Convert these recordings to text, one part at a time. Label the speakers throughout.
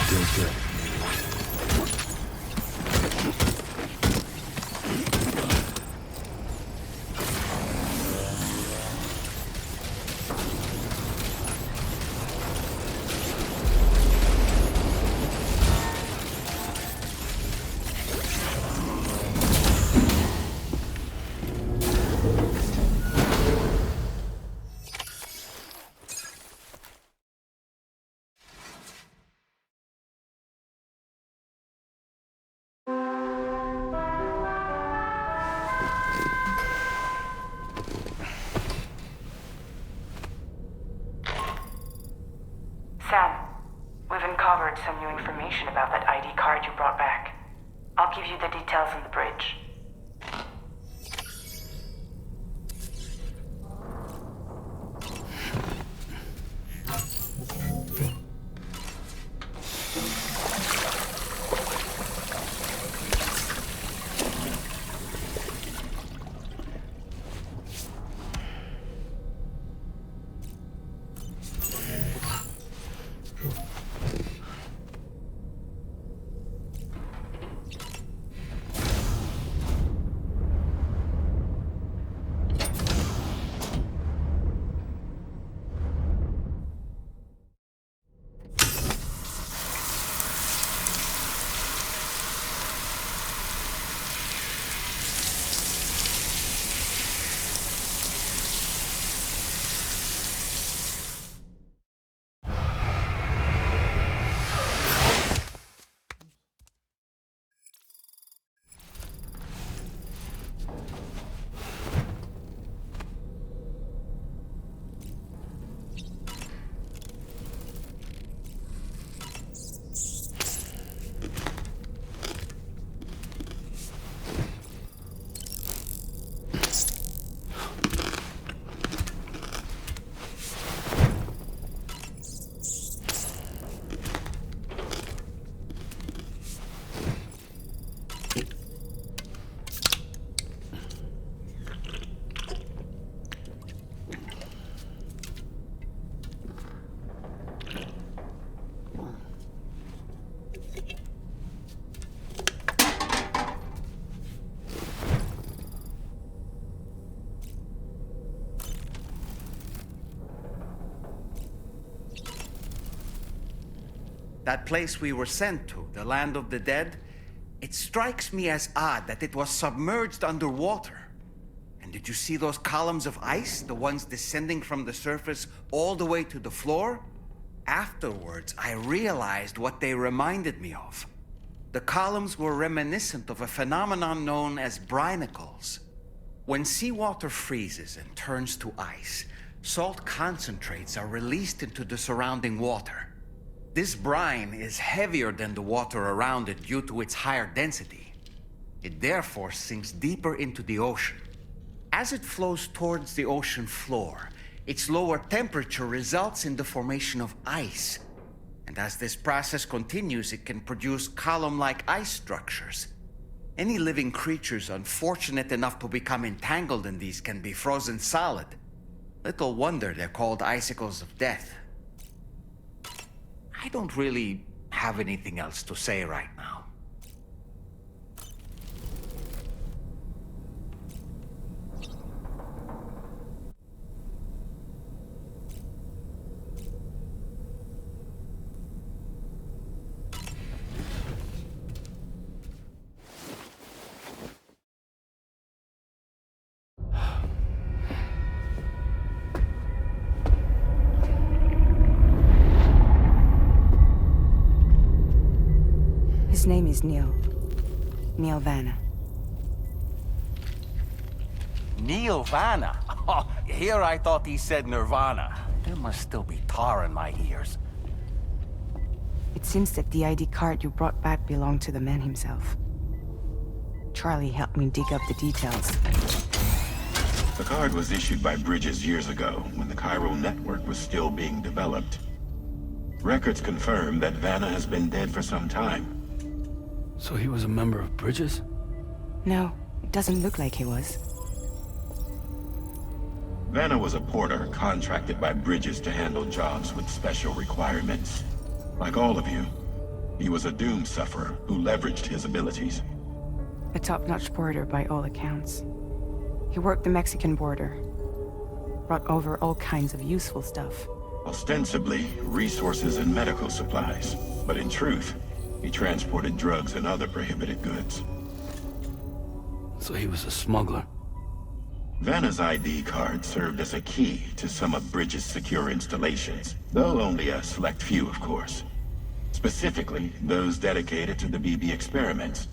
Speaker 1: Feels good.
Speaker 2: Sam, we've uncovered some new information about that ID card you brought back. I'll give you the details on the bridge.
Speaker 3: That place we were sent to, the land of the dead, it strikes me as odd that it was submerged underwater. And did you see those columns of ice, the ones descending from the surface all the way to the floor? Afterwards, I realized what they reminded me of. The columns were reminiscent of a phenomenon known as brinicles. When seawater freezes and turns to ice, salt concentrates are released into the surrounding water. This brine is heavier than the water around it due to its higher density. It therefore sinks deeper into the ocean. As it flows towards the ocean floor, its lower temperature results in the formation of ice. And as this process continues, it can produce column-like ice structures. Any living creatures unfortunate enough to become entangled in these can be frozen solid. Little wonder they're called icicles of death. I don't really have anything else to say right now.
Speaker 4: His name is Neil. Neil Vanna.
Speaker 3: Neil Vanna? Oh, here I thought he said Nirvana. There must still be tar in my ears.
Speaker 4: It seems that the ID card you brought back belonged to the man himself. Charlie helped me dig up the details.
Speaker 5: The card was issued by Bridges years ago, when the chiral network was still being developed. Records confirm that Vanna has been dead for some time.
Speaker 1: So he was a member of Bridges?
Speaker 4: No, it doesn't look like he was.
Speaker 5: Vanna was a porter contracted by Bridges to handle jobs with special requirements. Like all of you, He was a doom sufferer who leveraged his abilities.
Speaker 4: A top-notch border by all accounts. He worked the Mexican border. Brought over all kinds of useful stuff.
Speaker 5: Ostensibly, resources and medical supplies. But in truth, he transported drugs and other prohibited goods.
Speaker 1: So he was a smuggler.
Speaker 5: Vanna's ID card served as a key to some of Bridges' secure installations, though only a select few, of course. Specifically, those dedicated to the BB experiments,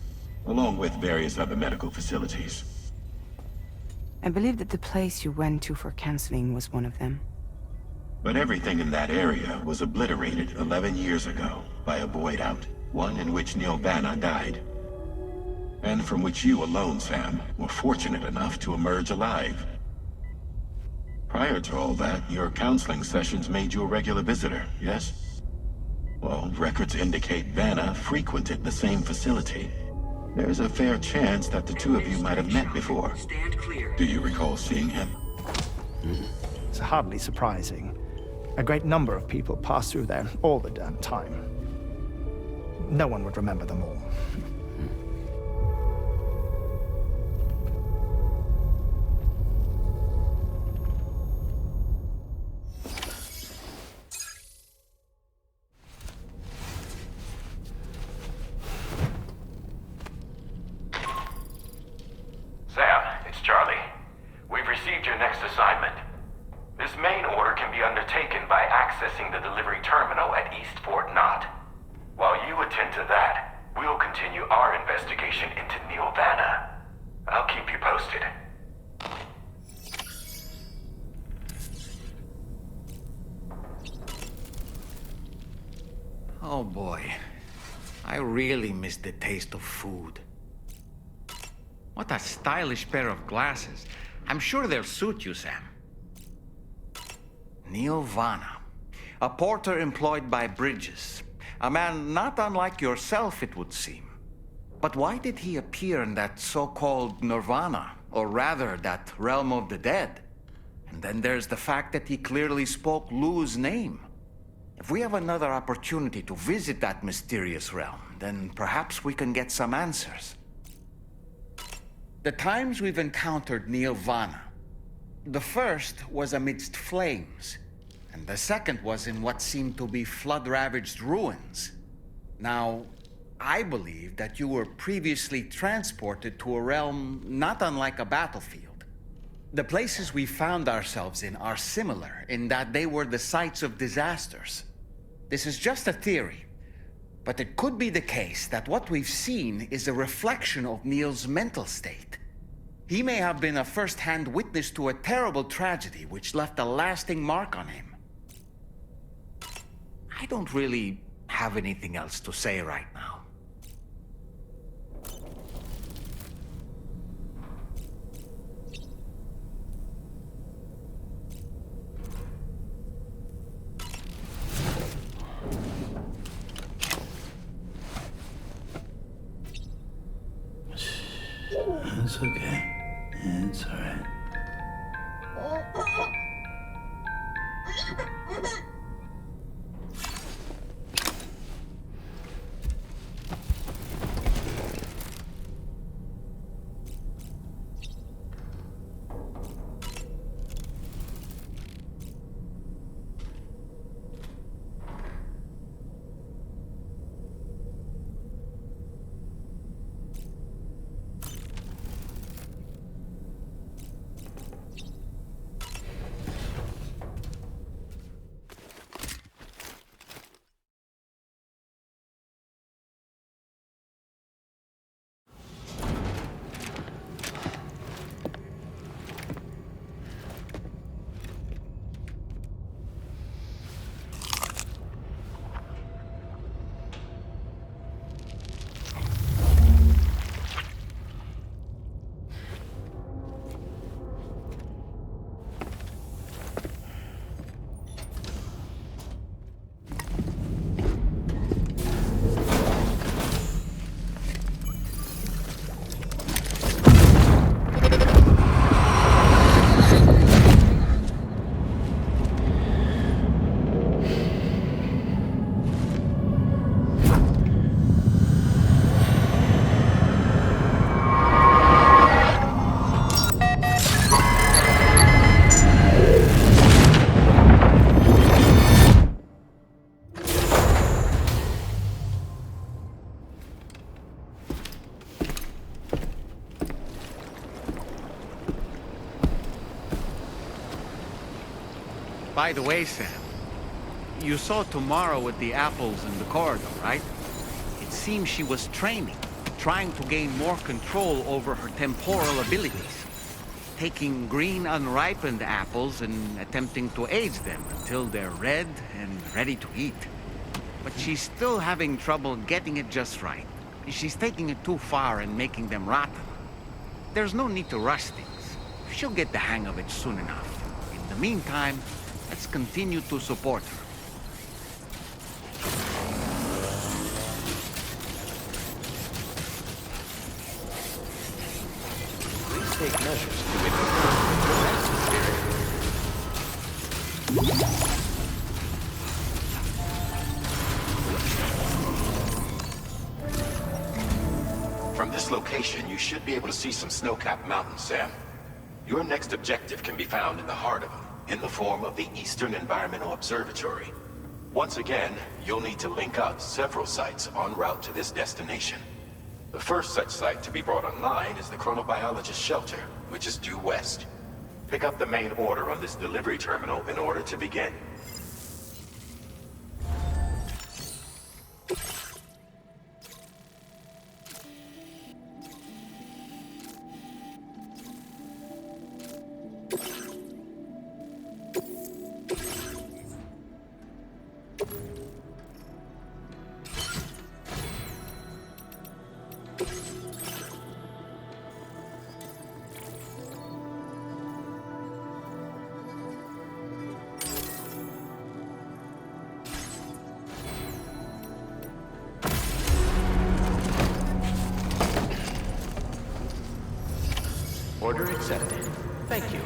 Speaker 5: along with various other medical facilities.
Speaker 4: I believe that the place you went to for counseling was one of them.
Speaker 5: But everything in that area was obliterated 11 years ago by a void out, one in which Neil Vanna died. And from which you alone, Sam, were fortunate enough to emerge alive. Prior to all that, your counseling sessions made you a regular visitor, yes? Well, records indicate Vanna frequented the same facility. There's a fair chance that the two of you might have met before.
Speaker 6: Stand clear.
Speaker 5: Do you recall seeing him?
Speaker 7: It's hardly surprising. A great number of people pass through there all the damn time. No one would remember them all.
Speaker 8: Sam, it's Charlie. We've received your next assignment. This main order can be undertaken by accessing the delivery terminal at East Fort Knott. While you attend to that, we'll continue our investigation into Neil Vanna. I'll keep you posted.
Speaker 3: Oh boy. I really miss the taste of food. What a stylish pair of glasses. I'm sure they'll suit you, Sam. Neil Vanna, a porter employed by Bridges. A man not unlike yourself, it would seem. But why did he appear in that so-called nirvana, or rather, that realm of the dead? And then there's the fact that he clearly spoke Lou's name. If we have another opportunity to visit that mysterious realm, then perhaps we can get some answers. The times we've encountered Neil Vanna, the first was amidst flames, and the second was in what seemed to be flood-ravaged ruins. Now, I believe that you were previously transported to a realm not unlike a battlefield. The places we found ourselves in are similar in that they were the sites of disasters. This is just a theory, but it could be the case that what we've seen is a reflection of Neil's mental state. He may have been a first-hand witness to a terrible tragedy which left a lasting mark on him. I don't really have anything else to say right now.
Speaker 1: It's okay. It's alright.
Speaker 3: By the way, Sam, you saw Tomorrow with the apples in the corridor, right? It seems she was training, trying to gain more control over her temporal abilities, taking green unripened apples and attempting to age them until they're red and ready to eat. But she's still having trouble getting it just right. She's taking it too far and making them rotten. There's no need to rush things. She'll get the hang of it soon enough. In the meantime, let's continue to support her.
Speaker 6: Please take measures to improve your necessary.
Speaker 5: From this location, you should be able to see some snow-capped mountains, Sam. Your next objective can be found in the heart of them, in the form of the Eastern Environmental Observatory. Once again, you'll need to link up several sites en route to this destination. The first such site to be brought online is the Chronobiologist Shelter, which is due west. Pick up the main order on this delivery terminal in order to begin.
Speaker 6: Order accepted. Thank you.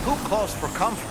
Speaker 3: Who calls for comfort?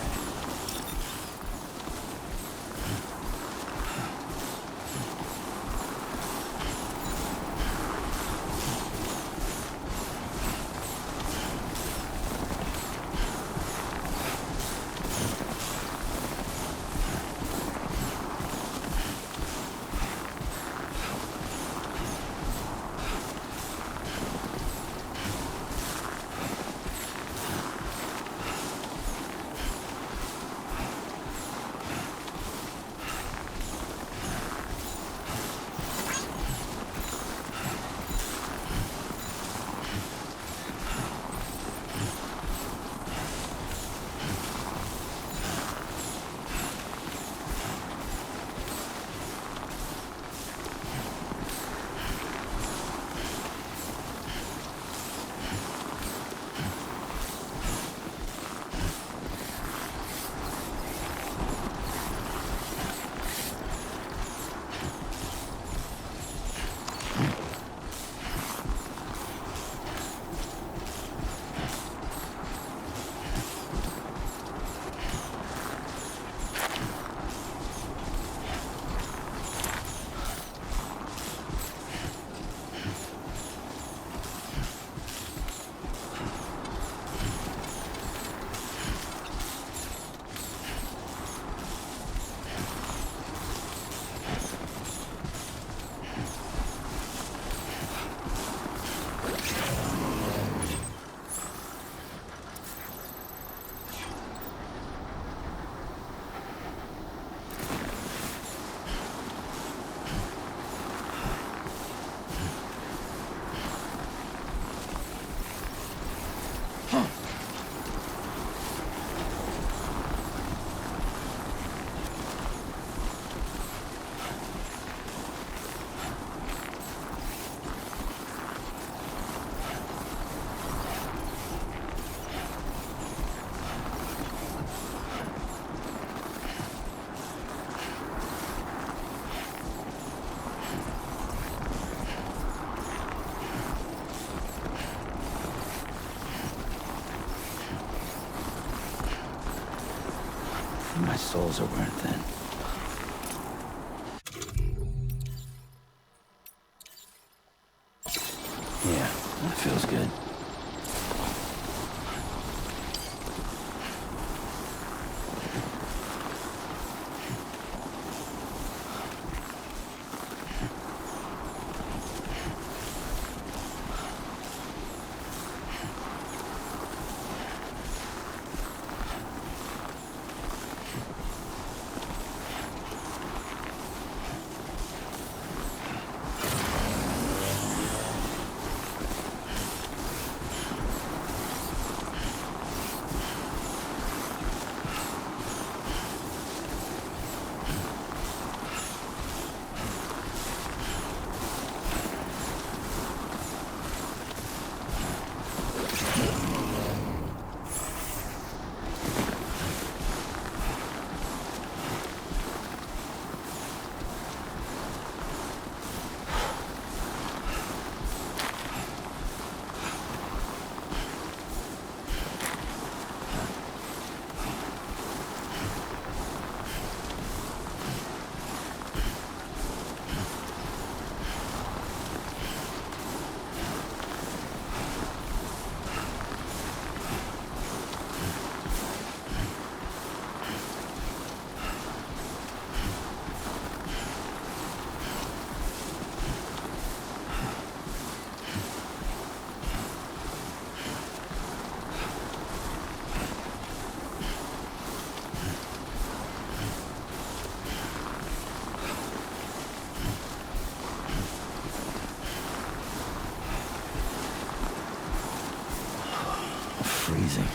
Speaker 1: My soles are wearing thin. Yeah, that feels good. Freezing.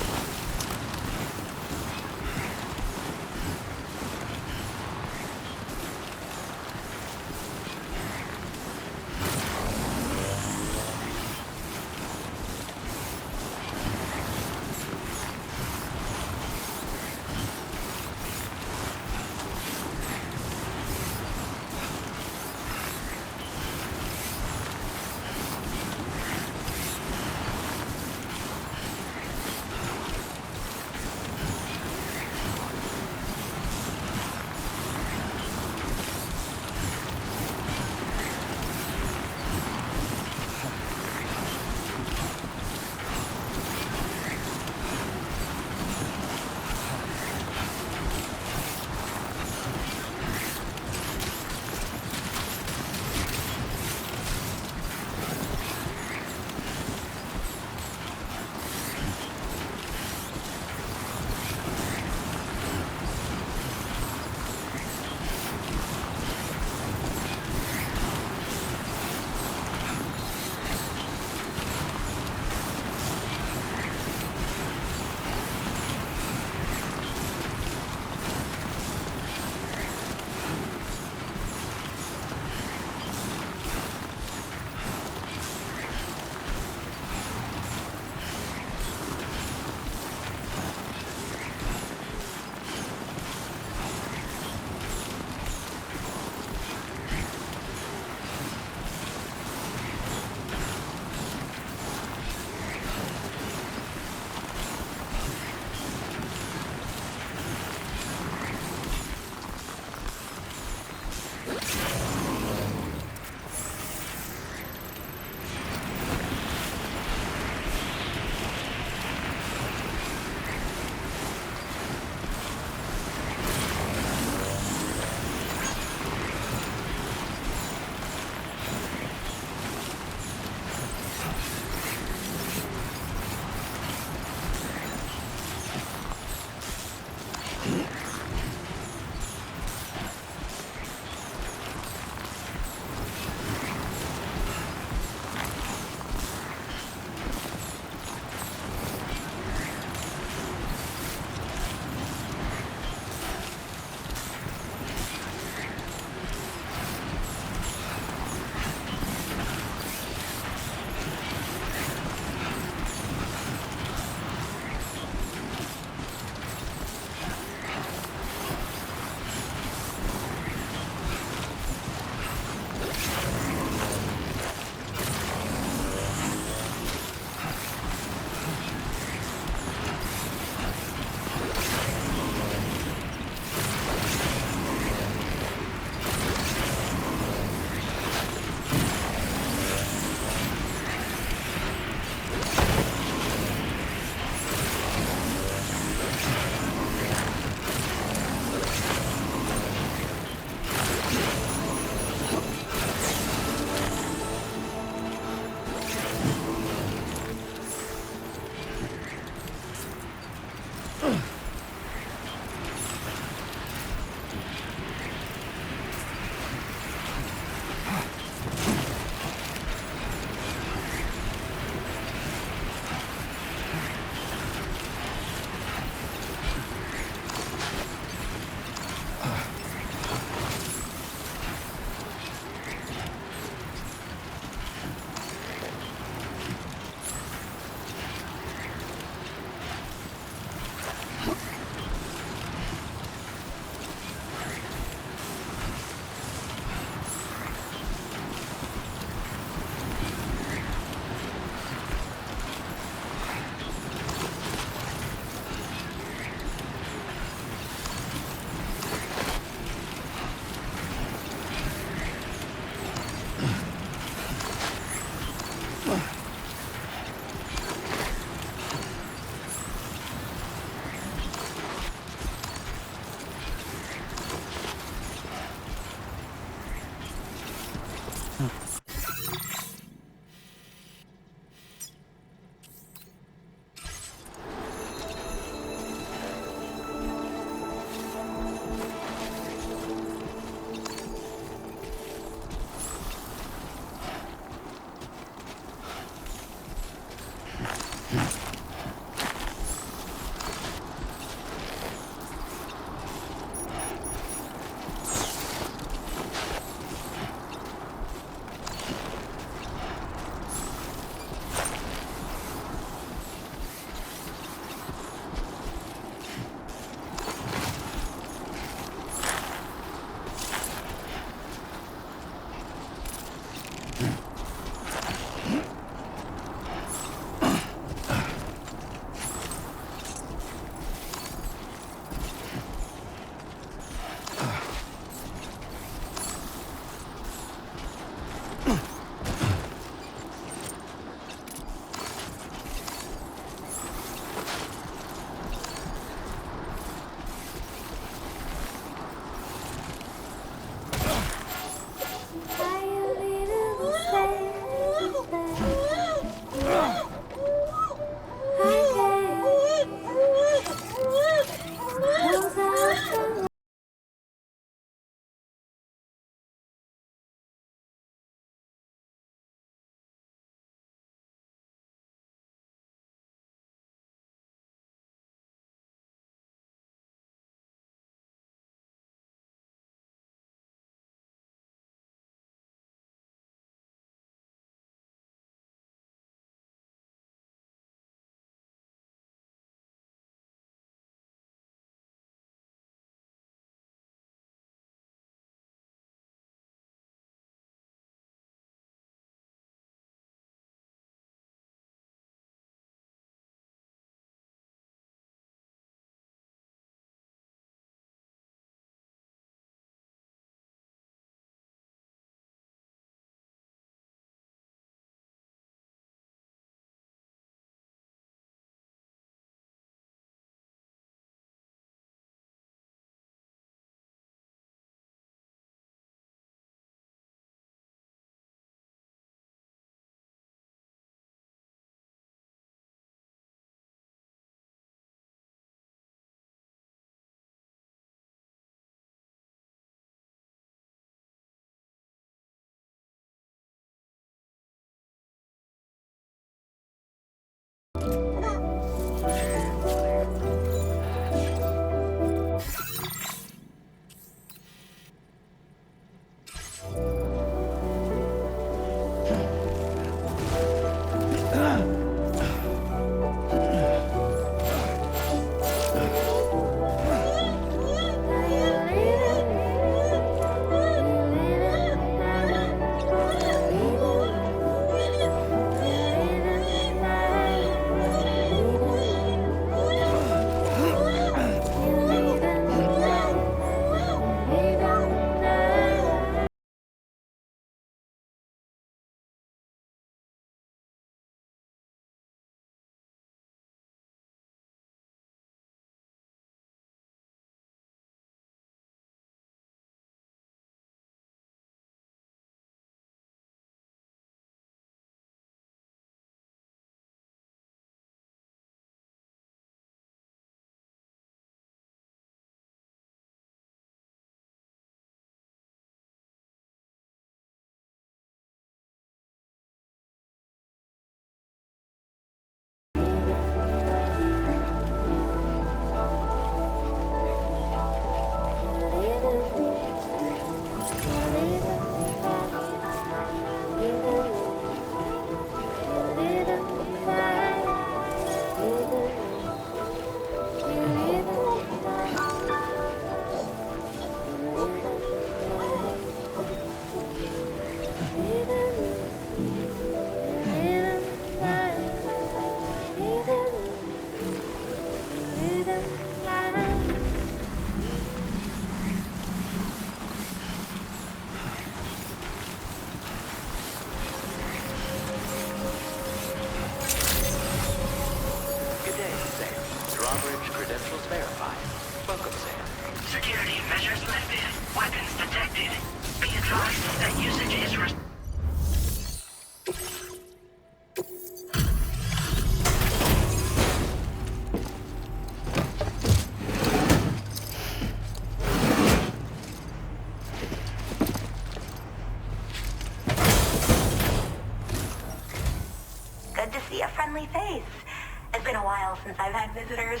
Speaker 9: since I've had visitors.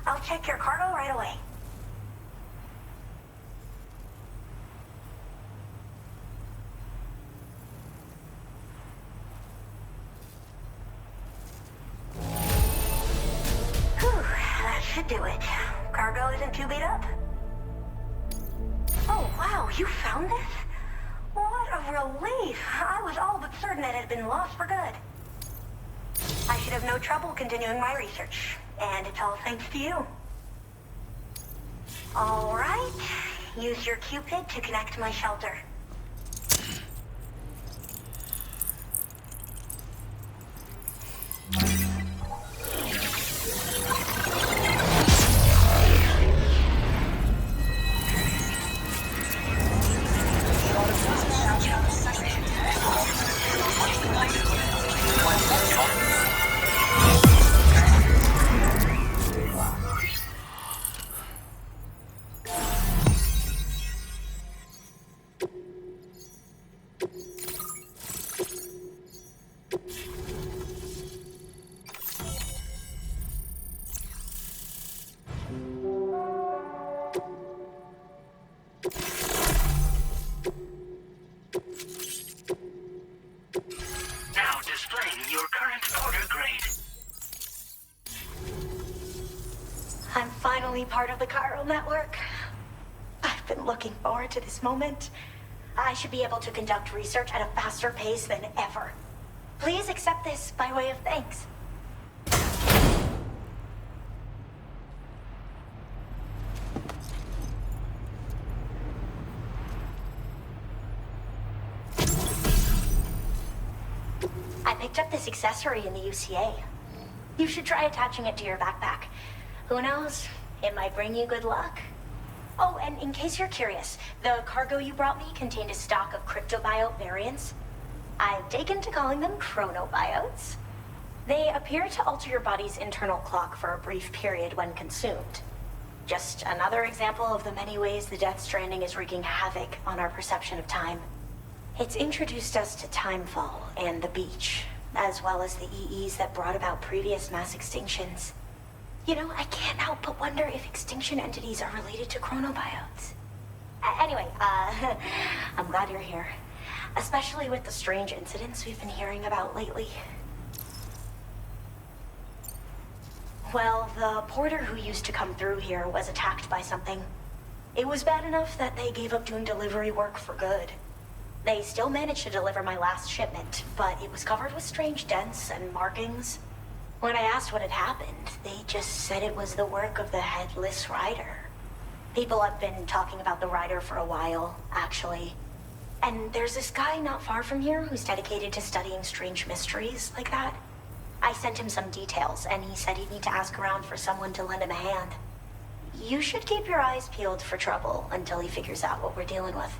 Speaker 9: I'll check your cargo right away. Whew, that should do it. Cargo isn't too beat up. Oh, wow, you found this? What a relief. I was all but certain it had been lost for good. I should have no trouble continuing my research, and it's all thanks to you. All right, use your Cupid to connect to my shelter.
Speaker 10: Now displaying your current order grade.
Speaker 9: I'm finally part of the chiral network. I've been looking forward to this moment. I should be able to conduct research at a faster pace than ever. Please accept this by way of thanks. I picked up this accessory in the UCA. You should try attaching it to your backpack. Who knows? It might bring you good luck. Oh, and in case you're curious, the cargo you brought me contained a stock of cryptobiote variants. I've taken to calling them chronobiotes. They appear to alter your body's internal clock for a brief period when consumed. Just another example of the many ways the Death Stranding is wreaking havoc on our perception of time. It's introduced us to Timefall and the beach, as well as the EEs that brought about previous mass extinctions. You know, I can't help but wonder if extinction entities are related to chronobiotes. Anyway, I'm glad you're here. Especially with the strange incidents we've been hearing about lately. Well, the porter who used to come through here was attacked by something. It was bad enough that they gave up doing delivery work for good. They still managed to deliver my last shipment, but it was covered with strange dents and markings. When I asked what had happened, they just said it was the work of the Headless Rider. People have been talking about the Rider for a while, actually. And there's this guy not far from here who's dedicated to studying strange mysteries like that. I sent him some details, and he said he'd need to ask around for someone to lend him a hand. You should keep your eyes peeled for trouble until he figures out what we're dealing with.